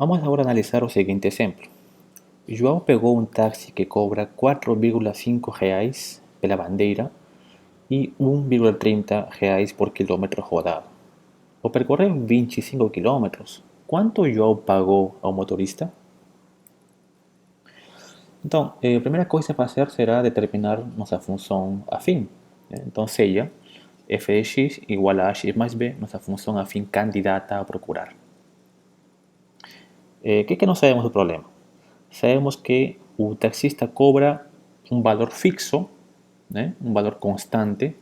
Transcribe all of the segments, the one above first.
Vamos agora a analisar o seguinte exemplo. João pegou um táxi que cobra 4,5 reais pela bandeira e 1,30 reais por quilômetro rodado. Ao percorrer 25 quilômetros, quanto João pagou ao motorista? Então, a primeira coisa a fazer será determinar nossa função afim. Então, seja f de x igual a x mais b, nossa função afim candidata a procurar. O que não sabemos do problema? Sabemos que o taxista cobra um valor fixo, um valor constante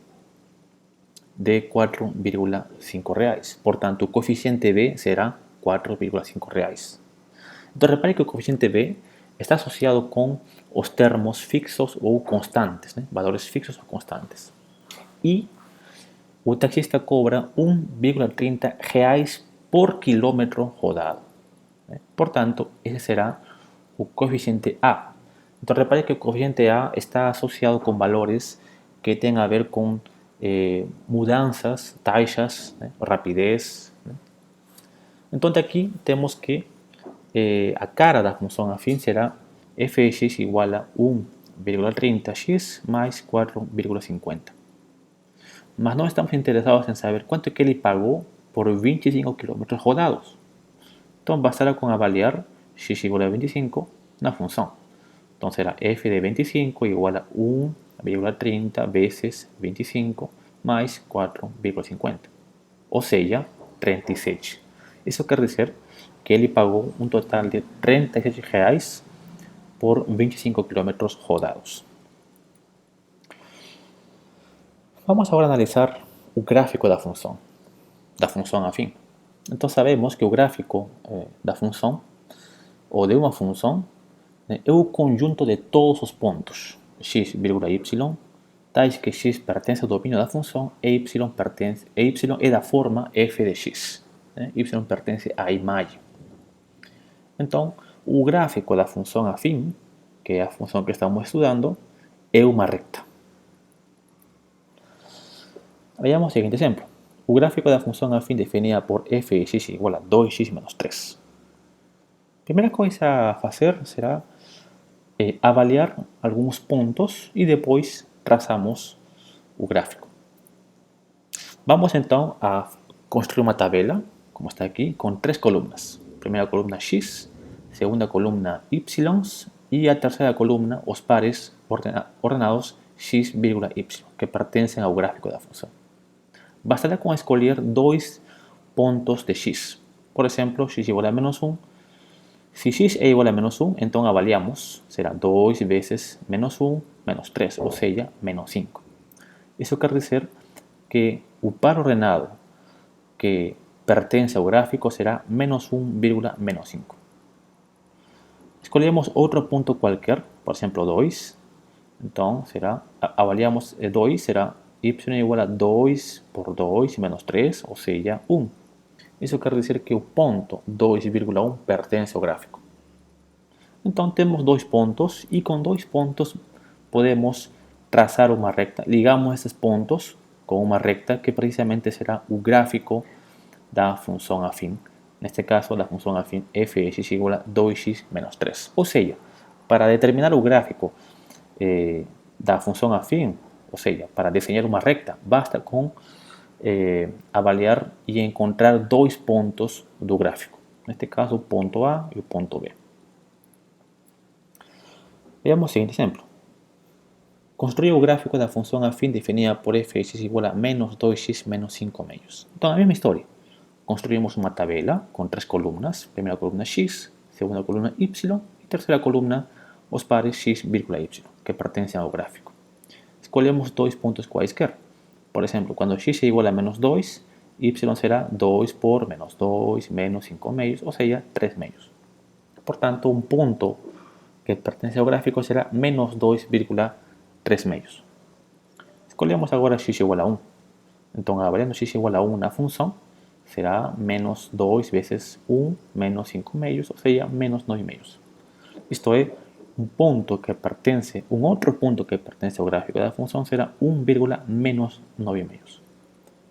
de 4,5 reais. Portanto, o coeficiente B será 4,5 reais. Então, repare que o coeficiente B está associado com os termos fixos ou constantes, valores fixos ou constantes. E o taxista cobra 1,30 reais por quilômetro rodado. Portanto, esse será o coeficiente A. Então, repare que o coeficiente A está associado com valores que têm a ver com mudanças, taxas, rapidez. Então, aqui temos que a cara da função afim será f de x igual a 1,30x mais 4,50. Mas não estamos interessados em saber quanto é que ele pagou por 25 km rodados. Então, bastará com avaliar x igual a 25 na função. Então, será f de 25 igual a 1,30 vezes 25 mais 4,50. Ou seja, 37. Isso quer dizer que ele pagou um total de 37 reais por 25 km rodados. Vamos agora analisar o gráfico da função afim. Então, sabemos que o gráfico da função, ou de uma função, é o conjunto de todos os pontos x, y, tais que x pertence ao domínio da função e y é da forma f de x. Y pertence à imagem. Então, o gráfico da função afim, que é a função que estamos estudando, é uma reta. Veamos o seguinte exemplo. O gráfico da função afim definida por f de x igual a 2x menos 3. A primeira coisa a fazer será avaliar alguns pontos e depois traçamos o gráfico. Vamos então a construir uma tabela, como está aqui, com 3 colunas. Primeira coluna x, segunda coluna y e a terceira coluna os pares ordenados x, y, que pertencem ao gráfico da função. Bastará com escolher 2 pontos de x. Por exemplo, x igual a menos 1. Se x é igual a menos 1, então avaliamos, será 2 vezes menos 1, menos 3, ou seja, menos 5. Isso quer dizer que o par ordenado que pertence ao gráfico será menos 1, menos 5. Escolhemos outro ponto qualquer, por exemplo 2, então avaliamos 2, será y igual a 2 por 2 menos 3, ou seja, 1. Isso quer dizer que o ponto 2,1 pertence ao gráfico. Então, temos 2 pontos e com 2 pontos podemos traçar uma reta. Ligamos esses pontos com uma reta que precisamente será o gráfico da função afim. Neste caso, da função afim f de x igual a 2x menos 3. Ou seja, para determinar o gráfico da função afim, ou seja, para desenhar uma reta, basta com avaliar e encontrar 2 pontos do gráfico. Neste caso, o ponto A e o ponto B. Veamos o seguinte exemplo. Construir o gráfico da função afim definida por f de x igual a menos 2x menos 5 meios. Então, a mesma história. Construímos uma tabela com 3 colunas. Primeira coluna x, segunda coluna y e terceira coluna os pares x, y, que pertencem ao gráfico. Escolhemos 2 pontos quaisquer. Por exemplo, quando x é igual a menos 2, y será 2 por menos 2 menos 5 meios, ou seja, 3 meios. Portanto, um ponto que pertence ao gráfico será menos 2,3 meios. Escolhemos agora x igual a 1. Então, avaliando x igual a 1 na função, será menos 2 vezes 1 menos 5 meios, ou seja, menos 9 meios. Isto é, um outro ponto que pertence ao gráfico da função será 1, menos 9 meios.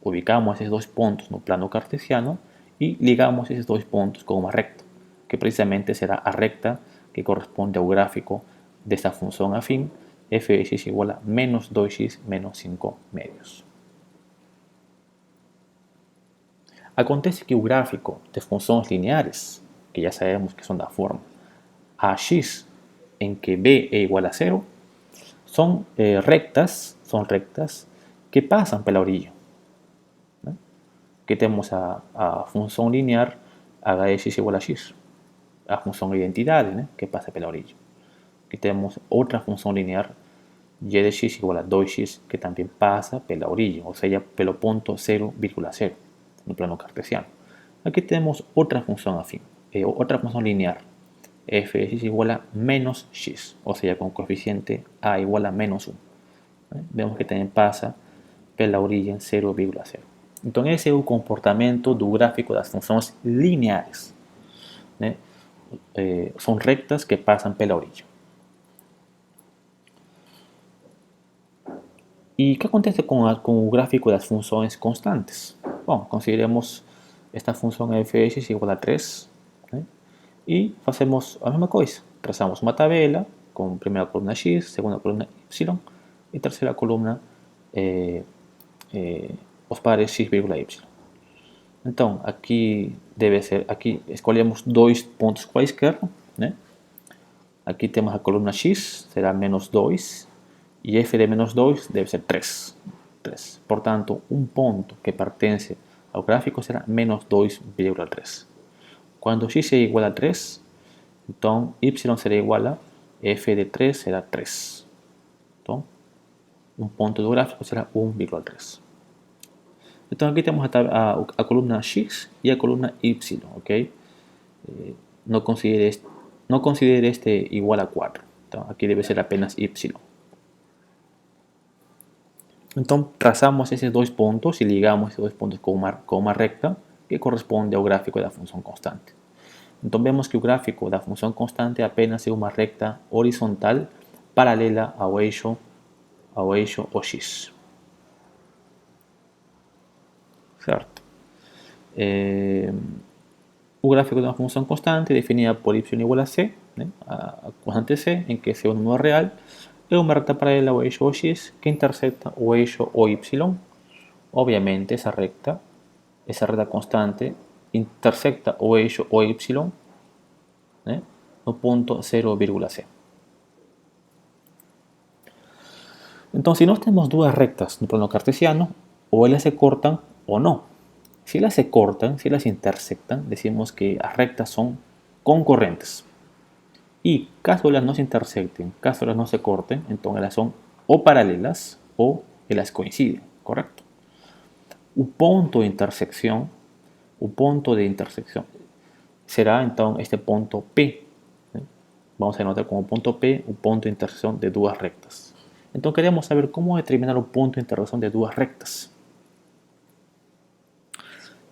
Ubicamos esses 2 pontos no plano cartesiano e ligamos esses 2 pontos com uma reta. que precisamente será a recta que corresponde ao gráfico desta función afín f de x igual a menos 2x menos 5 medios. Acontece que o gráfico de funções lineares, que já sabemos que são da forma ax, em que b é igual a 0, são rectas que passam pela origem. Aqui temos a função linear h de x igual a x, a função identidade, que passa pela origem. Aqui temos outra função linear, y de x igual a 2x, que também passa pela origem, ou seja, pelo ponto 0,0 no plano cartesiano. Aqui temos outra função afim, outra função linear, f de x igual a menos x, ou seja, com coeficiente a igual a menos 1. Vemos que também passa pela origem 0,0. Então, esse é o comportamento do gráfico das funções lineares. São rectas que passam pela origem. E o que acontece com o gráfico das funções constantes? Bom, consideremos esta função f de x igual a 3, e fazemos a mesma coisa. Traçamos uma tabela com primeira coluna x, segunda coluna y e terceira coluna os pares x, y. Então, aqui escolhemos dois pontos quaisquer, Aqui temos a coluna x, será menos 2, e f de menos 2 deve ser 3. Portanto, um ponto que pertence ao gráfico será menos 2,3. Quando x é igual a 3, então y será igual a f de 3 será 3. Então, um ponto do gráfico será 1,3. Então, aqui temos a coluna x e a coluna y, ok? Não considere este igual a 4. Então, aqui deve ser apenas y. Então, traçamos esses dois pontos e ligamos esses dois pontos com uma recta que corresponde ao gráfico da função constante. Então, vemos que o gráfico da função constante apenas é uma recta horizontal paralela ao eixo OX. Certo? O gráfico de uma função constante definida por y igual a c, a constante c, em que c é um número real, é uma reta paralela ao eixo OX que intersecta o eixo OY. Obviamente, essa reta constante intersecta o eixo OY no ponto 0,c. Então, se nós temos duas retas no plano cartesiano, ou elas se cortam ou não. Si elas se cortan, si elas intersectan, decimos que as rectas son concorrentes. Y caso elas no se intersecten, caso elas no se corten, entonces elas son o paralelas o elas coinciden, correcto? O ponto de intersección será entonces este ponto P. Vamos a anotar como ponto P o ponto de intersección de duas rectas. Entonces queremos saber cómo determinar o ponto de intersección de duas rectas.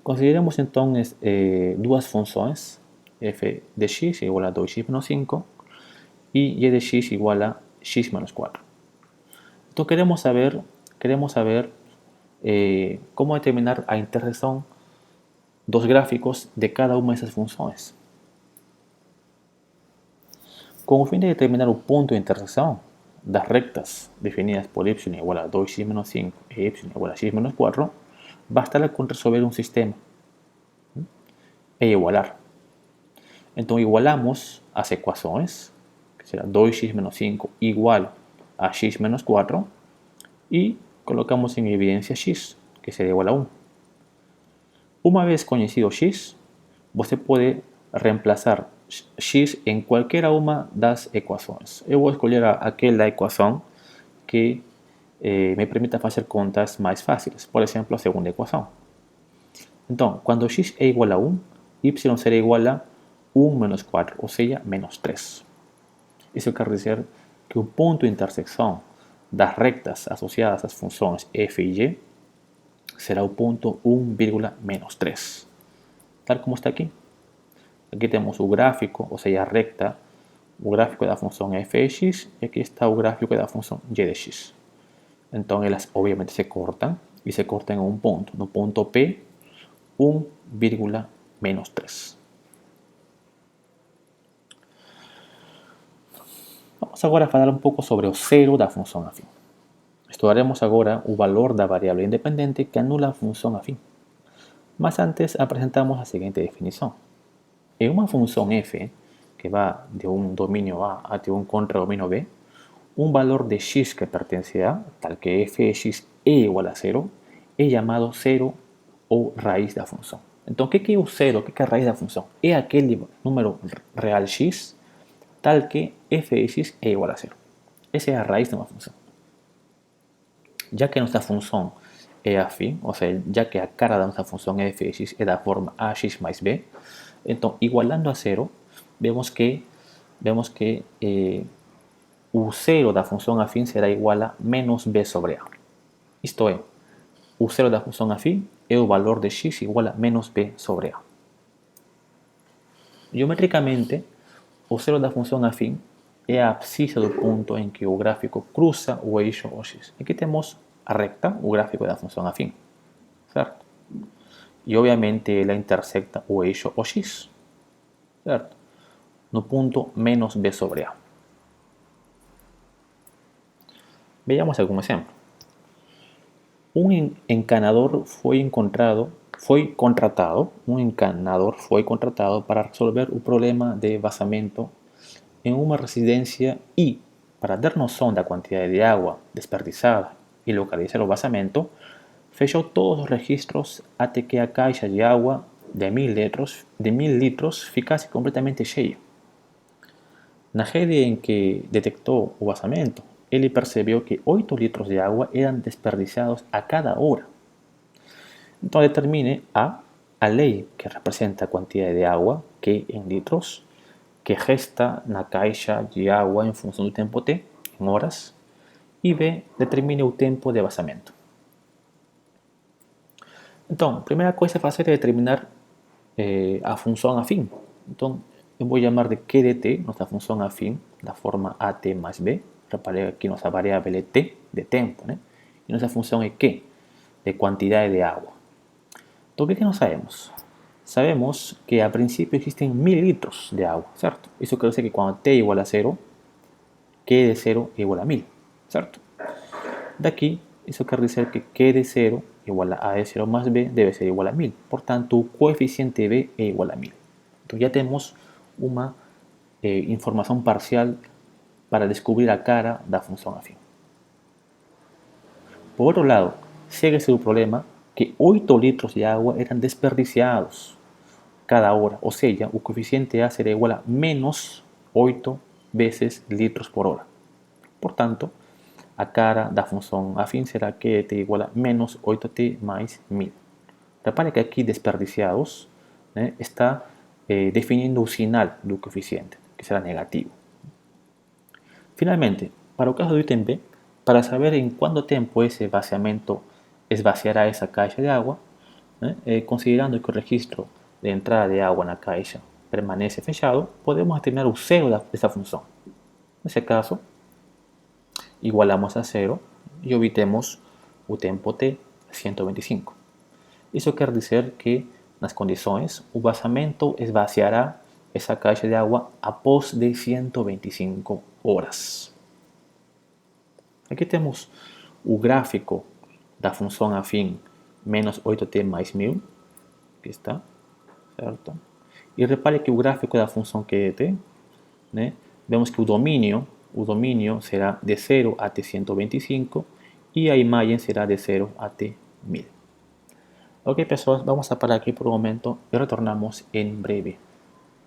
Consideremos entonces duas funções, f de x igual a 2x menos 5 y y de x igual a x menos 4. Entonces queremos saber cómo determinar a intersecção dos gráficos de cada uma dessas funções. Com o fim de determinar o ponto de intersecção das rectas definidas por y igual a 2x menos 5 e y igual a x menos 4, bastará con resolver un sistema e igualar. Entonces igualamos as ecuações, que será 2x menos 5 igual a x menos 4, y colocamos en evidencia x, que será igual a 1. Uma vez conhecido x, você pode reemplazar x em qualquer uma das equações. Eu vou escolher aquela equação que me permita fazer contas mais fáceis. Por exemplo, a segunda equação. Então, quando x é igual a 1, y será igual a 1 menos 4, ou seja, menos 3. Isso quer dizer que o ponto de intersecção das rectas associadas às funções f e g será o ponto 1,-3, tal como está aqui. Aqui temos o gráfico, ou seja, a recta, o gráfico da função f de x, e aqui está o gráfico da função y de x. Então, elas obviamente se cortam, e se cortam em um ponto. No ponto P, 1,-3. Vamos agora a falar um pouco sobre o zero da função afim. Estudaremos agora o valor da variável independente que anula a função afim. Mas antes apresentamos a seguinte definição. Em uma função f, que vai de um domínio A até um contradomínio B, um valor de x que pertence a, tal que f de x é igual a zero, é chamado zero ou raiz da função. Então, o que é o zero? O que é a raiz da função? É aquele número real x, tal que f de x é igual a zero. Essa é a raiz de uma função. Já que nossa função é afim, ou seja, já que a cara da nossa função f de x é da forma ax mais b, então, igualando a zero, vemos que o zero da função afim será igual a menos b sobre a. Isto é, o zero da função afim é o valor de x igual a menos b sobre a. Geometricamente, o zero da função afim é a abscissa do ponto em que o gráfico cruza o eixo OX. Aqui temos a recta, o gráfico da função afim, certo? E obviamente ela intersecta o eixo OX, certo? No ponto menos b sobre a. Veamos algum exemplo. Um encanador foi contratado para resolver o problema de vazamento em uma residência e, para ter noção da quantidade de água desperdiçada e localizar o vazamento, fechou todos os registros até que a caixa de água de 1000 litros ficasse completamente cheia. Na rede em que detectou o vazamento, ele percebeu que 8 litros de água eram desperdiçados a cada hora. Então determine a lei que representa a quantidade de água, Q em litros, que resta na caixa de água em função do tempo t, em horas, e b, determine o tempo de vazamento. Então, a primeira coisa a fazer é determinar a função afim. Então, eu vou chamar de Q de t, nossa função afim, da forma at mais b. Repare que nossa variável é t, de tempo, né? E nossa função é Q, de quantidade de água. Então, o que nós sabemos? Sabemos que a princípio existem 1000 litros de água, certo? Isso quer dizer que quando t é igual a 0, Q de 0 é igual a 1000, certo? Daqui, isso quer dizer que Q de 0 igual a de 0 más b debe ser igual a 1000. Portanto, o coeficiente b é igual a 1000. Então, já temos uma informação parcial para descobrir a cara da função afim. Por outro lado, segue-se o problema que 8 litros de água eram desperdiciados cada hora, ou seja, o coeficiente A será igual a menos 8 vezes litros por hora. Portanto, a cara da função afim será Q de t igual a menos 8t mais 1000. Repare que aqui desperdiciados, né, está definindo o sinal do coeficiente, que será negativo. Finalmente, para o caso do item B, para saber em quanto tempo esse vaciamento esvaziará essa caixa de água, né, considerando que o registro de entrada de água na caixa permanece fechado, podemos determinar o zero dessa função. Nesse caso, igualamos a zero e obtemos o tempo t, 125. Isso quer dizer que, nas condições, o vazamento esvaziará essa caixa de água após de 125 horas. Aqui temos o gráfico da função afim menos 8t mais 1000, aqui está, certo? E repare que o gráfico da função Q de t, né, vemos que o domínio será de 0 até 125 e a imagem será de 0 até 1000. Ok, pessoas, vamos a parar aqui por um momento e retornamos em breve.